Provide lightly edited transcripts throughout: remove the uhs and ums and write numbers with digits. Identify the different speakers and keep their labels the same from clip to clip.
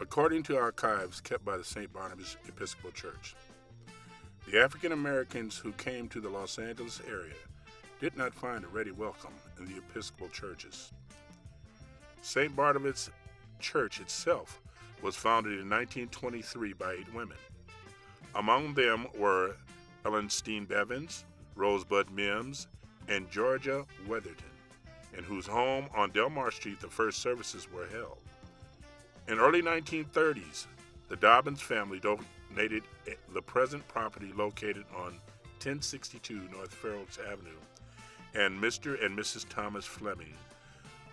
Speaker 1: According to archives kept by the St. Barnabas Episcopal Church, the African Americans who came to the Los Angeles area did not find a ready welcome in the Episcopal churches. St. Barnabas Church itself was founded in 1923 by 8 women. Among them were Ellen Steen Bevins, Rosebud Mims, and Georgia Weatherton, in whose home on Delmar Street the first services were held. In early 1930s, the Dobbins family donated the present property located on 1062 North Fair Oaks Avenue, and Mr. and Mrs. Thomas Fleming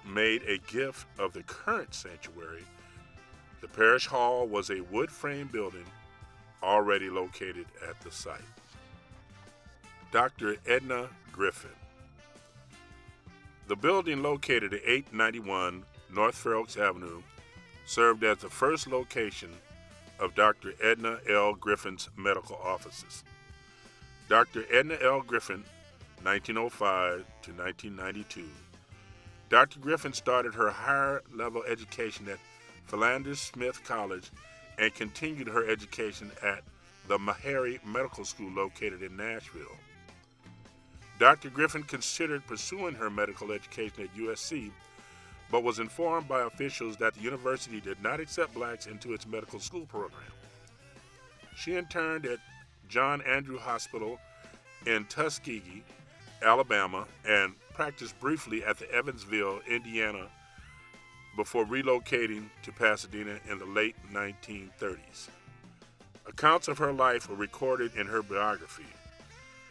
Speaker 1: made a gift of the current sanctuary. The parish hall was a wood frame building already located at the site. Dr. Edna Griffin. The building located at 891 North Fair Oaks Avenue served as the first location of Dr. Edna L. Griffin's medical offices. Dr. Edna L. Griffin, 1905 to 1992. Dr. Griffin started her higher level education at Philander Smith College and continued her education at the Meharry Medical School located in Nashville. Dr. Griffin considered pursuing her medical education at USC, but was informed by officials that the university did not accept blacks into its medical school program. She interned at John Andrew Hospital in Tuskegee, Alabama, and practiced briefly at the Evansville, Indiana, before relocating to Pasadena in the late 1930s. Accounts of her life were recorded in her biography,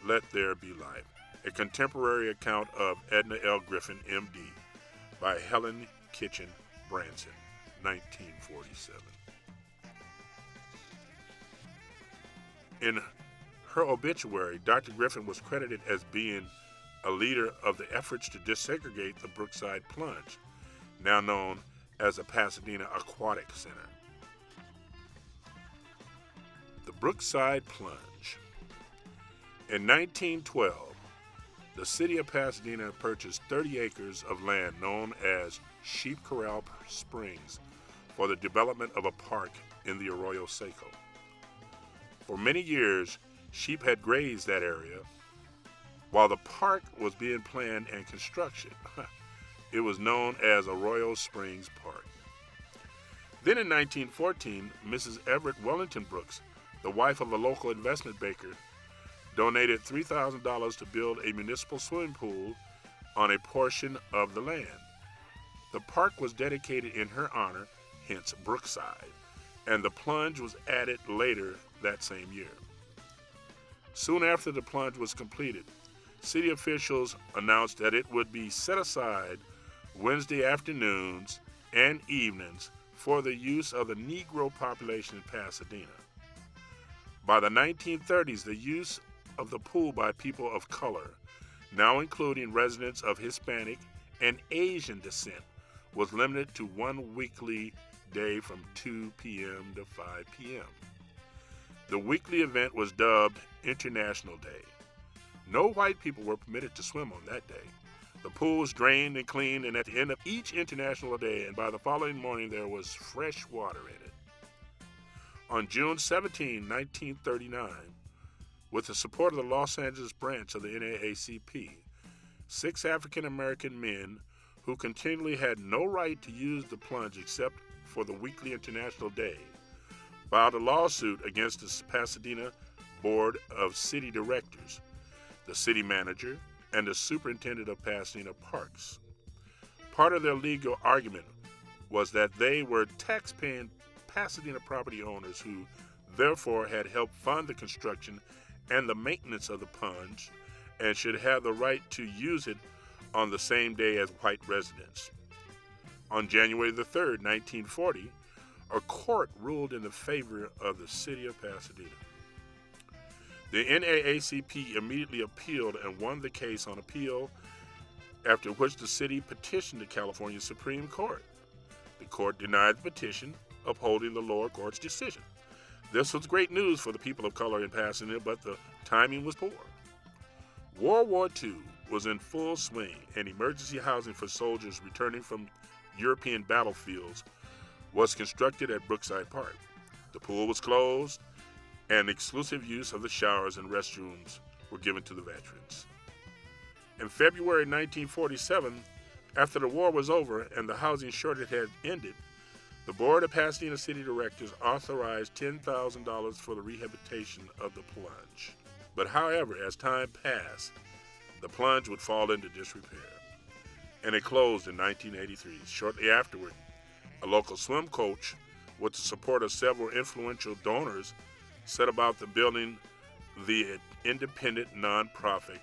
Speaker 1: Let There Be Life, a contemporary account of Edna L. Griffin, M.D., by Helen Kitchen Branson, 1947. In her obituary, Dr. Griffin was credited as being a leader of the efforts to desegregate the Brookside Plunge, now known as the Pasadena Aquatic Center. The Brookside Plunge. In 1912, the city of Pasadena purchased 30 acres of land known as Sheep Corral Springs for the development of a park in the Arroyo Seco. For many years, sheep had grazed that area while the park was being planned and construction. It was known as Arroyo Springs Park. Then in 1914, Mrs. Everett Wellington Brooks, the wife of a local investment banker, donated $3,000 to build a municipal swimming pool on a portion of the land. The park was dedicated in her honor, hence Brookside, and the plunge was added later that same year. Soon after the plunge was completed, city officials announced that it would be set aside Wednesday afternoons and evenings for the use of the Negro population in Pasadena. By the 1930s, the use of the pool by people of color, now including residents of Hispanic and Asian descent, was limited to one weekly day from 2 p.m. to 5 p.m. The weekly event was dubbed International Day. No white people were permitted to swim on that day. The pool was drained and cleaned, and at the end of each International Day and by the following morning there was fresh water in it. On June 17, 1939, with the support of the Los Angeles branch of the NAACP, 6 African American men who continually had no right to use the plunge except for the weekly International Day filed a lawsuit against the Pasadena Board of City Directors, the city manager, and the superintendent of Pasadena Parks. Part of their legal argument was that they were tax-paying Pasadena property owners who therefore had helped fund the construction and the maintenance of the plunge and should have the right to use it on the same day as white residents. On January the 3rd, 1940, a court ruled in the favor of the city of Pasadena. The NAACP immediately appealed and won the case on appeal, after which the city petitioned the California Supreme Court. The court denied the petition, upholding the lower court's decision. This was great news for the people of color in Pasadena, but the timing was poor. World War II was in full swing, and emergency housing for soldiers returning from European battlefields was constructed at Brookside Park. The pool was closed, and exclusive use of the showers and restrooms were given to the veterans. In February 1947, after the war was over and the housing shortage had ended, the Board of Pasadena City Directors authorized $10,000 for the rehabilitation of the plunge. But however, as time passed, the plunge would fall into disrepair, and it closed in 1983. Shortly afterward, a local swim coach, with the support of several influential donors, set about the building the independent nonprofit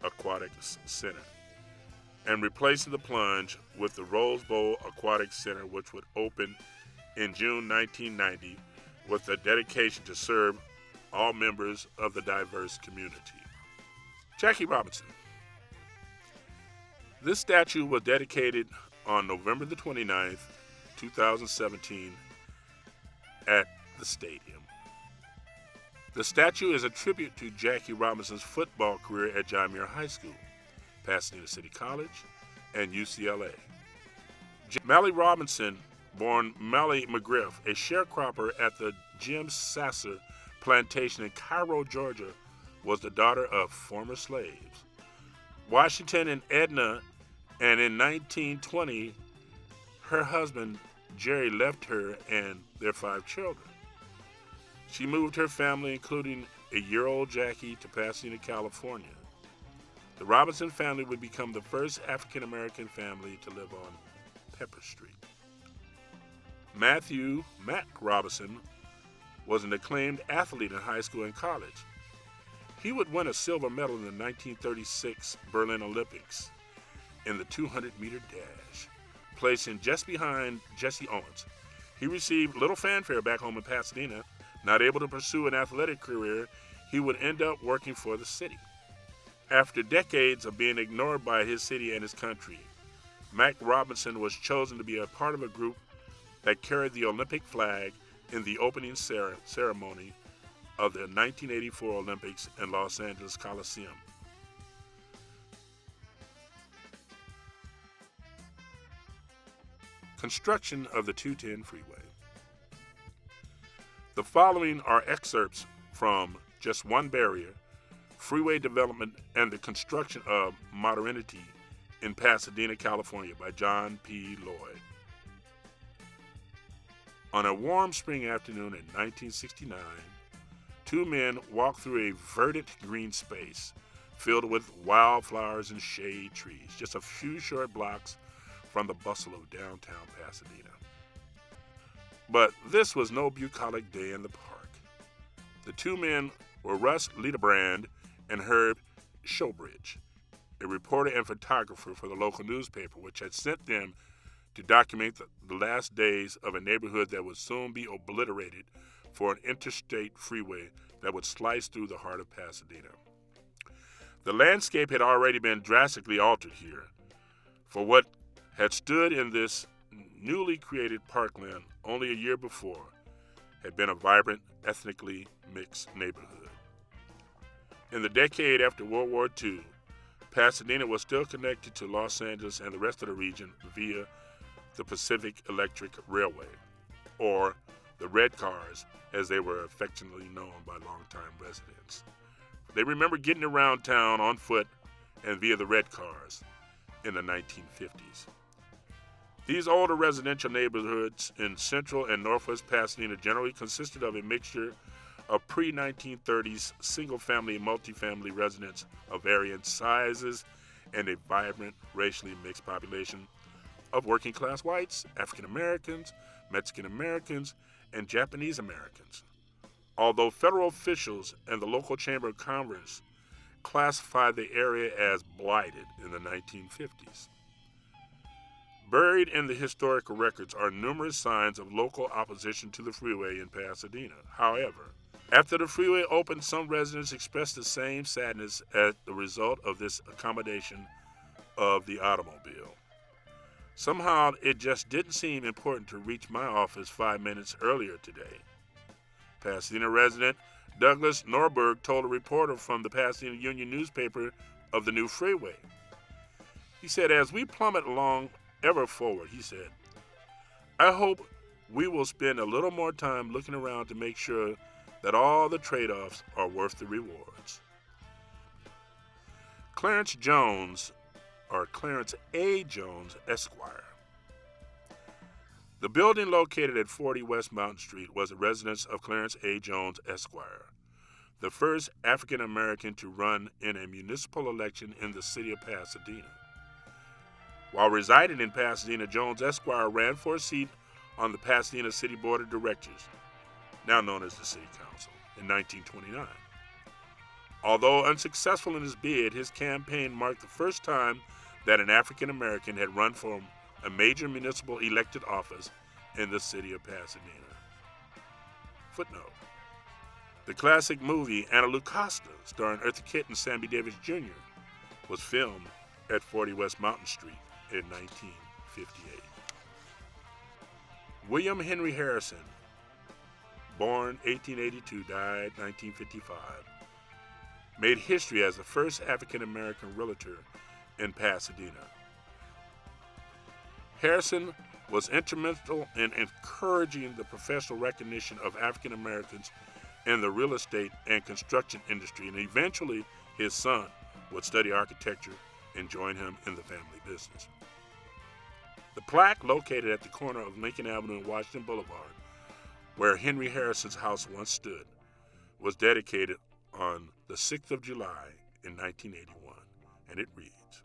Speaker 1: Aquatic Center and replacing the plunge with the Rose Bowl Aquatic Center, which would open in June 1990 with a dedication to serve all members of the diverse community. Jackie Robinson. This statue was dedicated on November the 29th, 2017 at the stadium. The statue is a tribute to Jackie Robinson's football career at John Muir High School, Pasadena City College, and UCLA. Mally Robinson, born Mally McGriff, a sharecropper at the Jim Sasser plantation in Cairo, Georgia, was the daughter of former slaves. Washington and Edna, and in 1920, her husband Jerry left her and their 5 children. She moved her family, including a year-old Jackie, to Pasadena, California. The Robinson family would become the first African-American family to live on Pepper Street. Matthew "Mac" Robinson was an acclaimed athlete in high school and college. He would win a silver medal in the 1936 Berlin Olympics in the 200-meter dash, placing just behind Jesse Owens. He received little fanfare back home in Pasadena. Not able to pursue an athletic career, he would end up working for the city. After decades of being ignored by his city and his country, Mac Robinson was chosen to be a part of a group that carried the Olympic flag in the opening ceremony of the 1984 Olympics in Los Angeles Coliseum. Construction of the 210 freeway. The following are excerpts from Just One Barrier, Freeway Development and the Construction of Modernity in Pasadena, California by John P. Lloyd. On a warm spring afternoon in 1969, 2 men walked through a verdant green space filled with wildflowers and shade trees, just a few short blocks from the bustle of downtown Pasadena. But this was no bucolic day in the park. The 2 men were Russ Liederbrand and Herb Showbridge, a reporter and photographer for the local newspaper, which had sent them to document the last days of a neighborhood that would soon be obliterated for an interstate freeway that would slice through the heart of Pasadena. The landscape had already been drastically altered here, for what had stood in this newly created parkland only a year before had been a vibrant, ethnically mixed neighborhood. In the decade after World War II, Pasadena was still connected to Los Angeles and the rest of the region via the Pacific Electric Railway, or the Red Cars, as they were affectionately known by longtime residents. They remember getting around town on foot and via the Red Cars in the 1950s. These older residential neighborhoods in central and northwest Pasadena generally consisted of a mixture of pre-1930s single-family and multifamily residents of varying sizes and a vibrant, racially mixed population of working-class whites, African-Americans, Mexican-Americans, and Japanese-Americans. Although federal officials and the local Chamber of Commerce classified the area as blighted in the 1950s. Buried in the historical records are numerous signs of local opposition to the freeway in Pasadena. However, after the freeway opened, some residents expressed the same sadness as the result of this accommodation of the automobile. Somehow, it just didn't seem important to reach my office 5 minutes earlier today. Pasadena resident Douglas Norberg told a reporter from the Pasadena Union newspaper of the new freeway. He said, "As we plummet along ever forward," he said, "I hope we will spend a little more time looking around to make sure that all the trade-offs are worth the rewards. Clarence Jones, or Clarence A. Jones, Esquire. The building located at 40 West Mountain Street was the residence of Clarence A. Jones, Esquire, the first African American to run in a municipal election in the city of Pasadena. While residing in Pasadena, Jones, Esquire ran for a seat on the Pasadena City Board of Directors, now known as the City Council, in 1929. Although unsuccessful in his bid, his campaign marked the first time that an African American had run for a major municipal elected office in the city of Pasadena. Footnote: the classic movie Anna Lou Costa, starring Eartha Kitt and Sammy Davis Jr., was filmed at 40 West Mountain Street in 1958. William Henry Harrison, born 1882, died 1955, made history as the first African American realtor in Pasadena. Harrison was instrumental in encouraging the professional recognition of African Americans in the real estate and construction industry, and eventually his son would study architecture and join him in the family business. The plaque located at the corner of Lincoln Avenue and Washington Boulevard, where Henry Harrison's house once stood, was dedicated on the 6th of July in 1981, and it reads,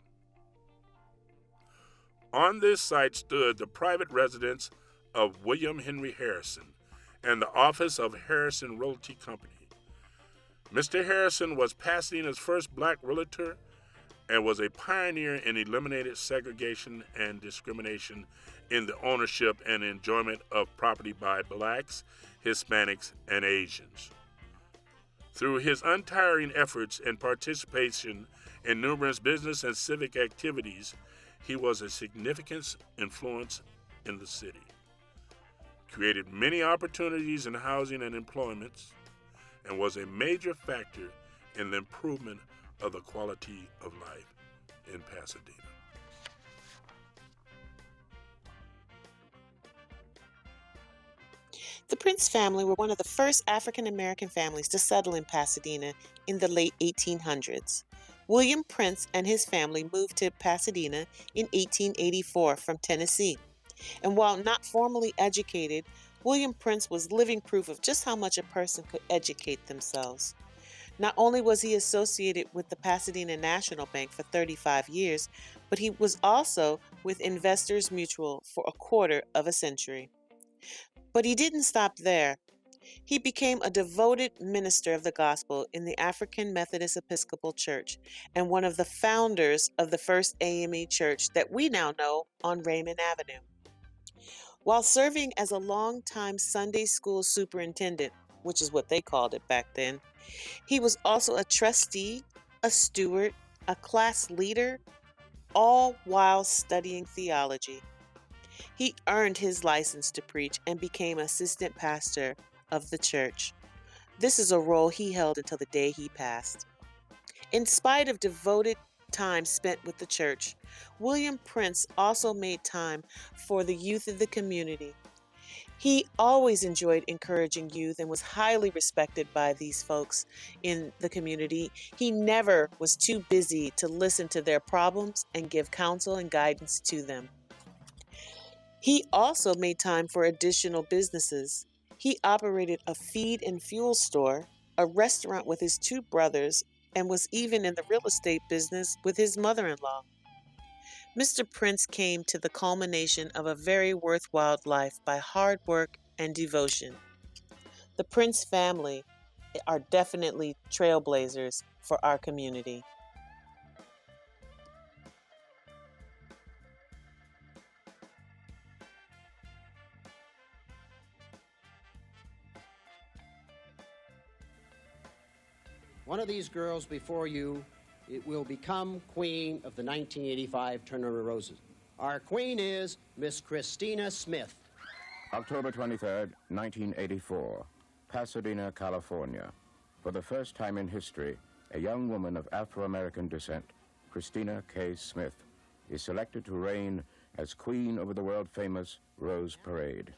Speaker 1: "On this site stood the private residence of William Henry Harrison and the office of Harrison Realty Company. Mr. Harrison was Pasadena's first black realtor and was a pioneer in eliminating segregation and discrimination in the ownership and enjoyment of property by blacks, Hispanics, and Asians. Through his untiring efforts and participation in numerous business and civic activities, he was a significant influence in the city, created many opportunities in housing and employment, and was a major factor in the improvement of the quality of life in Pasadena."
Speaker 2: The Prince family were one of the first African American families to settle in Pasadena in the late 1800s. William Prince and his family moved to Pasadena in 1884 from Tennessee. And while not formally educated, William Prince was living proof of just how much a person could educate themselves. Not only was he associated with the Pasadena National Bank for 35 years, but he was also with Investors Mutual for a quarter of a century. But he didn't stop there. He became a devoted minister of the gospel in the African Methodist Episcopal Church and one of the founders of the first AME church that we now know on Raymond Avenue. While serving as a longtime Sunday school superintendent, which is what they called it back then, he was also a trustee, a steward, a class leader, all while studying theology. He earned his license to preach and became assistant pastor of the church. This is a role he held until the day he passed. In spite of devoted time spent with the church, William Prince also made time for the youth of the community. He always enjoyed encouraging youth and was highly respected by these folks in the community. He never was too busy to listen to their problems and give counsel and guidance to them. He also made time for additional businesses. He operated a feed and fuel store, a restaurant with his two brothers, and was even in the real estate business with his mother-in-law. Mr. Prince came to the culmination of a very worthwhile life by hard work and devotion. The Prince family are definitely trailblazers for our community.
Speaker 3: One of these girls before you, it will become queen of the 1985 Tournament of Roses. Our queen is Miss Christina Smith.
Speaker 4: October 23rd, 1984, Pasadena, California. For the first time in history, a young woman of Afro-American descent, Christina K. Smith, is selected to reign as queen over the world-famous Rose Parade.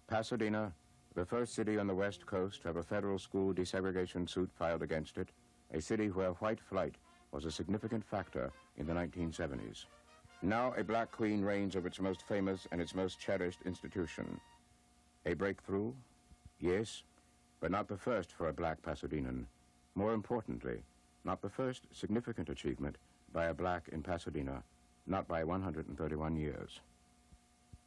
Speaker 4: Pasadena, the first city on the West Coast to have a federal school desegregation suit filed against it, a city where white flight was a significant factor in the 1970s. Now a black queen reigns over its most famous and its most cherished institution. A breakthrough? Yes, but not the first for a black Pasadenan. More importantly, not the first significant achievement by a black in Pasadena, not by 131 years.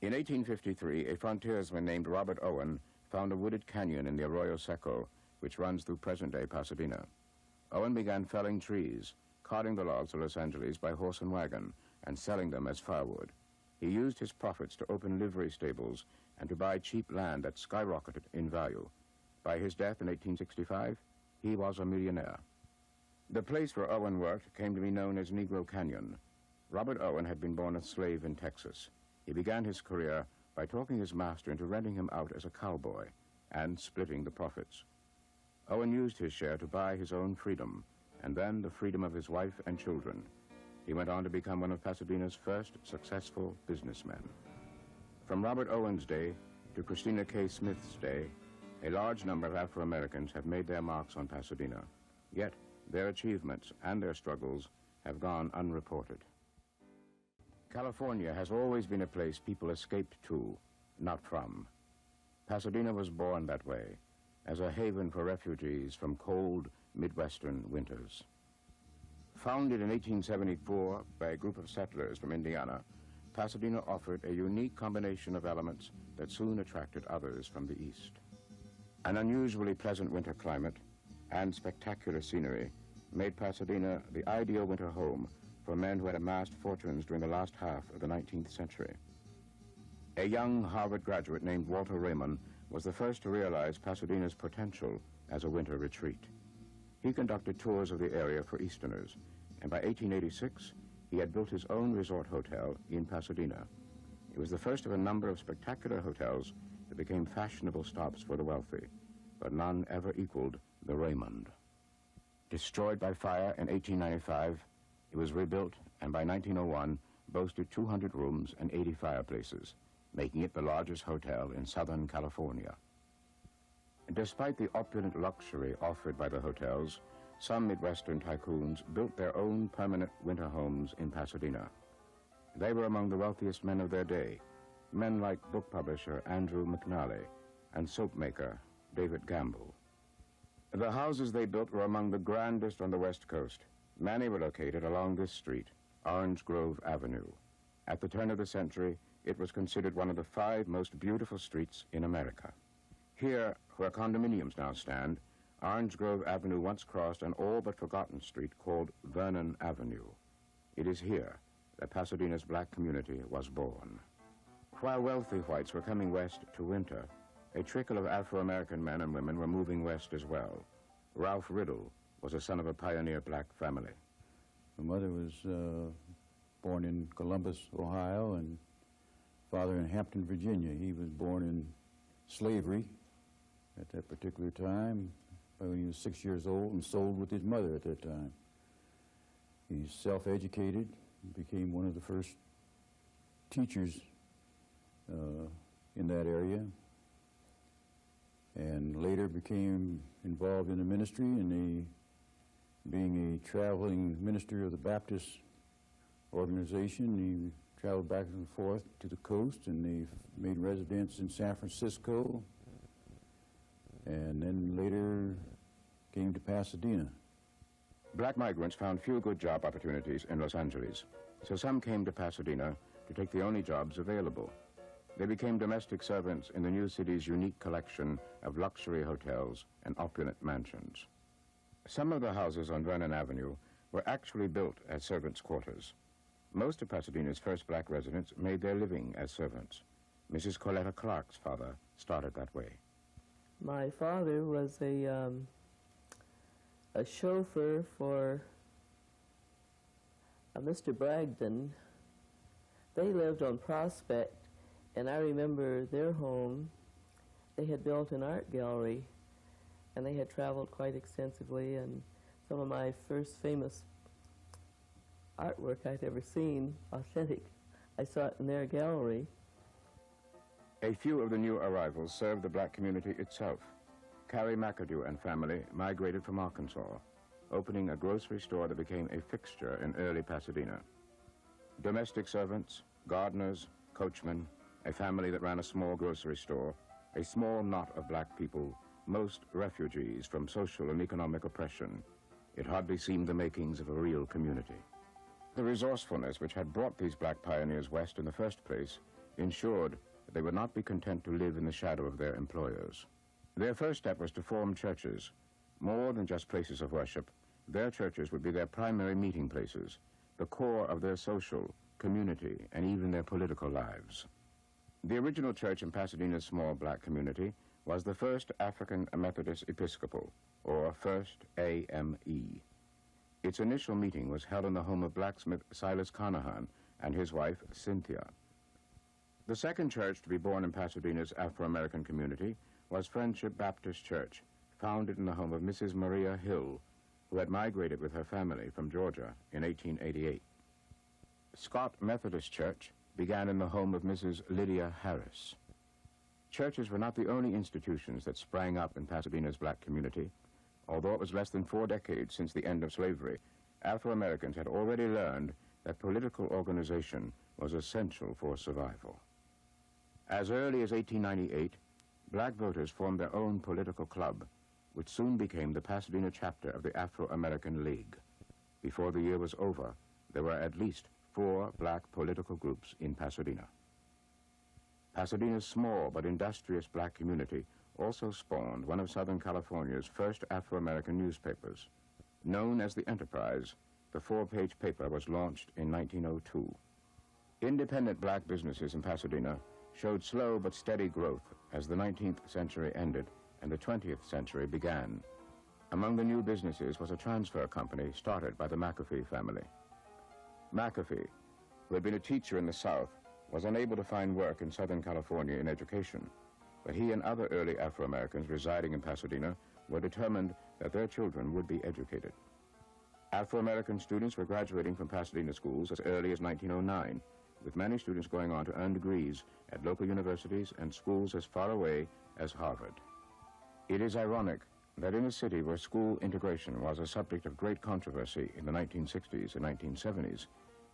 Speaker 4: In 1853, a frontiersman named Robert Owen found a wooded canyon in the Arroyo Seco, which runs through present-day Pasadena. Owen began felling trees, carting the logs to Los Angeles by horse and wagon, and selling them as firewood. He used his profits to open livery stables and to buy cheap land that skyrocketed in value. By his death in 1865, he was a millionaire. The place where Owen worked came to be known as Negro Canyon. Robert Owen had been born a slave in Texas. He began his career by talking his master into renting him out as a cowboy and splitting the profits. Owen used his share to buy his own freedom, and then the freedom of his wife and children. He went on to become one of Pasadena's first successful businessmen. From Robert Owen's day to Christina K. Smith's day, a large number of Afro-Americans have made their marks on Pasadena. Yet, their achievements and their struggles have gone unreported. California has always been a place people escaped to, not from. Pasadena was born that way, as a haven for refugees from cold Midwestern winters. Founded in 1874 by a group of settlers from Indiana, Pasadena offered a unique combination of elements that soon attracted others from the east. An unusually pleasant winter climate and spectacular scenery made Pasadena the ideal winter home for men who had amassed fortunes during the last half of the 19th century. A young Harvard graduate named Walter Raymond was the first to realize Pasadena's potential as a winter retreat. He conducted tours of the area for Easterners, and by 1886, he had built his own resort hotel in Pasadena. It was the first of a number of spectacular hotels that became fashionable stops for the wealthy, but none ever equaled the Raymond. Destroyed by fire in 1895, it was rebuilt, and by 1901, boasted 200 rooms and 80 fireplaces, making it the largest hotel in Southern California. Despite the opulent luxury offered by the hotels, some Midwestern tycoons built their own permanent winter homes in Pasadena. They were among the wealthiest men of their day, men like book publisher Andrew McNally and soap maker David Gamble. The houses they built were among the grandest on the West Coast. Many were located along this street, Orange Grove Avenue. At the turn of the century, it was considered one of the 5 most beautiful streets in America. Here, where condominiums now stand, Orange Grove Avenue once crossed an all but forgotten street called Vernon Avenue. It is here that Pasadena's black community was born. While wealthy whites were coming west to winter, a trickle of Afro-American men and women were moving west as well. Ralph Riddle was a son of a pioneer black family.
Speaker 5: My mother was born in Columbus, Ohio, and father in Hampton, Virginia. He was born in slavery at that particular time, when he was 6 years old, and sold with his mother at that time. He's self-educated, became one of the first teachers in that area, and later became involved in the ministry, and being a traveling minister of the Baptist organization, he traveled back and forth to the coast, and they made residence in San Francisco, and then later came to Pasadena.
Speaker 4: Black migrants found few good job opportunities in Los Angeles, so some came to Pasadena to take the only jobs available. They became domestic servants in the new city's unique collection of luxury hotels and opulent mansions. Some of the houses on Vernon Avenue were actually built as servants' quarters. Most of Pasadena's first black residents made their living as servants. Mrs. Coletta Clark's father started that way.
Speaker 6: My father was a chauffeur for Mr. Bragdon. They lived on Prospect, and I remember their home. They had built an art gallery, and they had traveled quite extensively, and some of my first famous artwork I'd ever seen, authentic, I saw it in their gallery.
Speaker 4: A few of the new arrivals served the black community itself. Carrie McAdoo and family migrated from Arkansas, opening a grocery store that became a fixture in early Pasadena. Domestic servants, gardeners, coachmen, a family that ran a small grocery store, a small knot of black people, most refugees from social and economic oppression. It hardly seemed the makings of a real community. The resourcefulness which had brought these black pioneers west in the first place ensured that they would not be content to live in the shadow of their employers. Their first step was to form churches. More than just places of worship, their churches would be their primary meeting places, the core of their social, community, and even their political lives. The original church in Pasadena's small black community was the First African Methodist Episcopal, or First AME. Its initial meeting was held in the home of blacksmith Silas Carnahan and his wife, Cynthia. The second church to be born in Pasadena's Afro-American community was Friendship Baptist Church, founded in the home of Mrs. Maria Hill, who had migrated with her family from Georgia in 1888. Scott Methodist Church began in the home of Mrs. Lydia Harris. Churches were not the only institutions that sprang up in Pasadena's black community. Although it was less than 4 decades since the end of slavery, Afro-Americans had already learned that political organization was essential for survival. As early as 1898, black voters formed their own political club, which soon became the Pasadena chapter of the Afro-American League. Before the year was over, there were at least 4 black political groups in Pasadena. Pasadena's small but industrious black community also spawned one of Southern California's first Afro-American newspapers. Known as the Enterprise, the 4-page paper was launched in 1902. Independent black businesses in Pasadena showed slow but steady growth as the 19th century ended and the 20th century began. Among the new businesses was a transfer company started by the McAfee family. McAfee, who had been a teacher in the South, was unable to find work in Southern California in education, but he and other early Afro-Americans residing in Pasadena were determined that their children would be educated. Afro-American students were graduating from Pasadena schools as early as 1909, with many students going on to earn degrees at local universities and schools as far away as Harvard. It is ironic that in a city where school integration was a subject of great controversy in the 1960s and 1970s,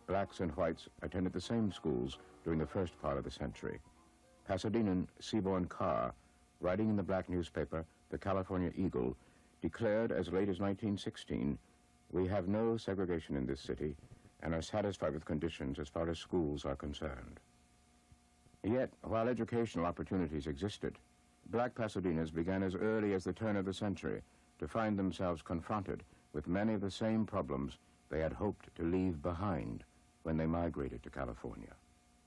Speaker 4: blacks and whites attended the same schools during the first part of the century. Pasadenan Seaborn Carr, writing in the black newspaper, the California Eagle, declared as late as 1916, "We have no segregation in this city and are satisfied with conditions as far as schools are concerned." Yet, while educational opportunities existed, black Pasadenas began as early as the turn of the century to find themselves confronted with many of the same problems they had hoped to leave behind when they migrated to California.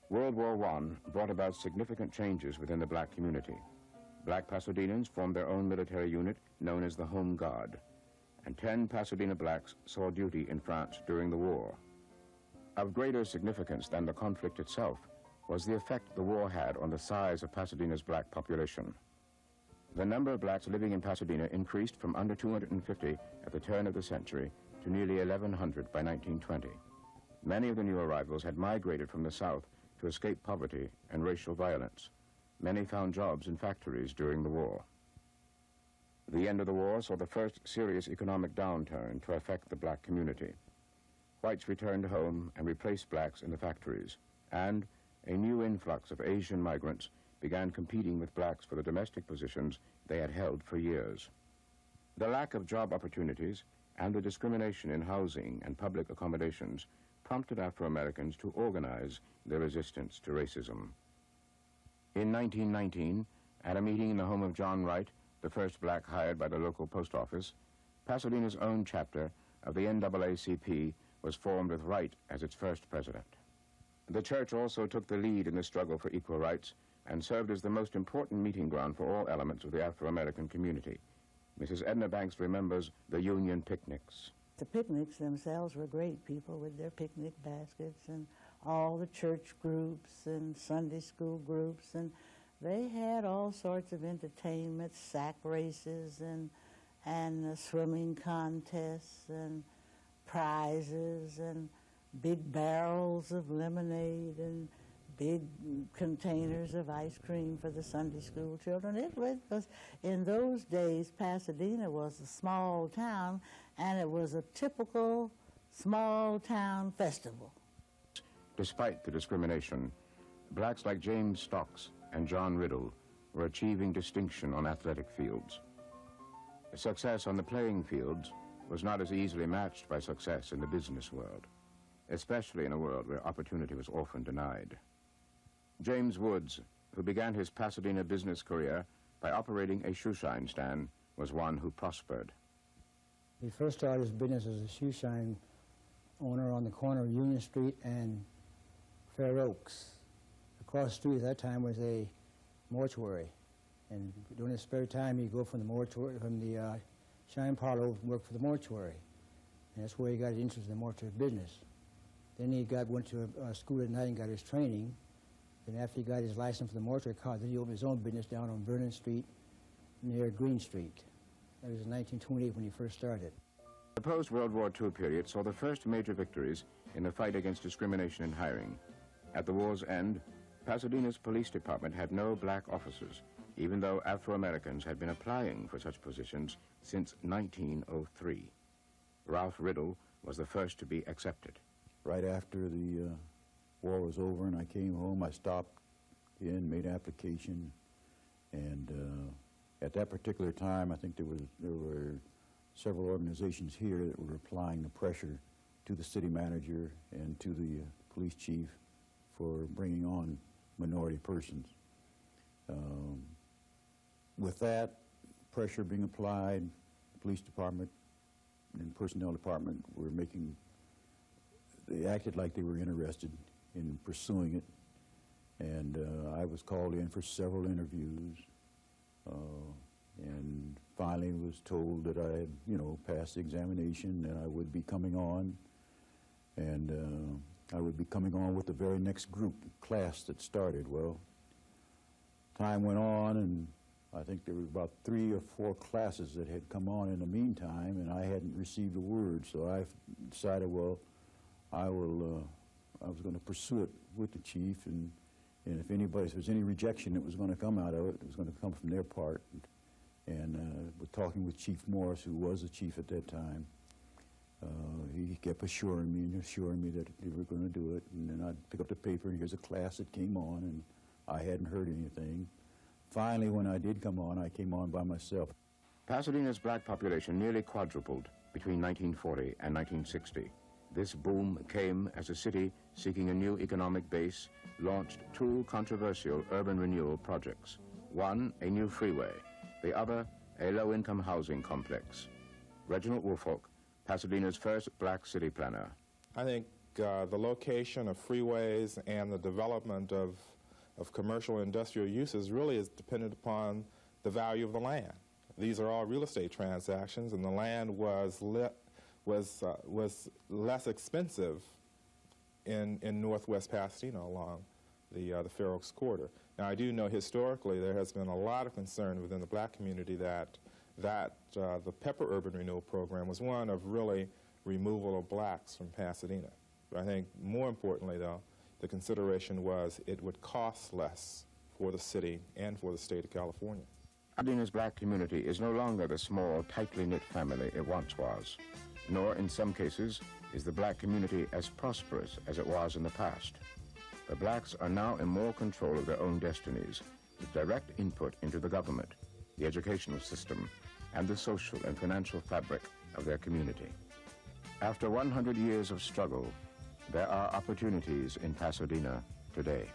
Speaker 4: World War I brought about significant changes within the black community. Black Pasadenans formed their own military unit known as the Home Guard, and 10 Pasadena blacks saw duty in France during the war. Of greater significance than the conflict itself was the effect the war had on the size of Pasadena's black population. The number of blacks living in Pasadena increased from under 250 at the turn of the century to nearly 1,100 by 1920. Many of the new arrivals had migrated from the South to escape poverty and racial violence. Many found jobs in factories during the war. The end of the war saw the first serious economic downturn to affect the black community. Whites returned home and replaced blacks in the factories, and a new influx of Asian migrants began competing with blacks for the domestic positions they had held for years. The lack of job opportunities and the discrimination in housing and public accommodations prompted Afro-Americans to organize their resistance to racism. In 1919, at a meeting in the home of John Wright, the first black hired by the local post office, Pasadena's own chapter of the NAACP was formed with Wright as its first president. The church also took the lead in the struggle for equal rights and served as the most important meeting ground for all elements of the Afro-American community. Mrs. Edna Banks remembers the Union picnics.
Speaker 7: The picnics themselves were great, people with their picnic baskets and all the church groups and Sunday school groups, and they had all sorts of entertainment, sack races and swimming contests and prizes and big barrels of lemonade and big containers of ice cream for the Sunday school children. It was, in those days, Pasadena was a small town, and it was a typical small town festival.
Speaker 4: Despite the discrimination, blacks like James Stocks and John Riddle were achieving distinction on athletic fields. Success on the playing fields was not as easily matched by success in the business world, especially in a world where opportunity was often denied. James Woods, who began his Pasadena business career by operating a shoeshine stand, was one who prospered.
Speaker 8: He first started his business as a shoeshine owner on the corner of Union Street and Fair Oaks. Across the street at that time was a mortuary, and during his spare time he'd go from the mortuary, from the shine parlor over and work for the mortuary, and that's where he got his interest in the mortuary business. Then he went to a school at night and got his training. Then after he got his license for the mortuary car, then he opened his own business down on Vernon Street near Green Street. That was in 1928 when he first started.
Speaker 4: The post-World War II period saw the first major victories in the fight against discrimination in hiring. At the war's end, Pasadena's police department had no black officers, even though Afro-Americans had been applying for such positions since 1903. Ralph Riddle was the first to be accepted.
Speaker 5: Right after the war was over and I came home, I stopped in, made application, and at that particular time, I think there were several organizations here that were applying the pressure to the city manager and to the police chief for bringing on minority persons. With that pressure being applied, the police department and personnel department were they acted like they were interested in pursuing it, and I was called in for several interviews, and finally was told that I had, passed the examination and I would be coming on, and I would be coming on with the very next class that started. Well, time went on, and I think there were about 3 or 4 classes that had come on in the meantime, and I hadn't received a word, so I decided, well, I was going to pursue it with the chief, and if there was any rejection that was going to come out of it, it was going to come from their part. And we're talking with Chief Morris, who was the chief at that time. He kept assuring me that they were going to do it, and then I'd pick up the paper, and here's a class that came on, and I hadn't heard anything. Finally, when I did come on, I came on by myself.
Speaker 4: Pasadena's black population nearly quadrupled between 1940 and 1960. This boom came as a city seeking a new economic base launched 2 controversial urban renewal projects. One, a new freeway. The other, a low-income housing complex. Reginald Woolfolk, Pasadena's first black city planner.
Speaker 9: I think the location of freeways and the development of commercial and industrial uses really is dependent upon the value of the land. These are all real estate transactions, and the land was less expensive in northwest Pasadena along the Fair Oaks corridor. Now, I do know historically there has been a lot of concern within the black community that the Pepper Urban Renewal Program was one of really removal of blacks from Pasadena. But I think more importantly, though, the consideration was it would cost less for the city and for the state of California.
Speaker 4: Pasadena's black community is no longer the small, tightly knit family it once was, nor in some cases is the black community as prosperous as it was in the past. The blacks are now in more control of their own destinies, with direct input into the government, the educational system, and the social and financial fabric of their community. After 100 years of struggle, there are opportunities in Pasadena today.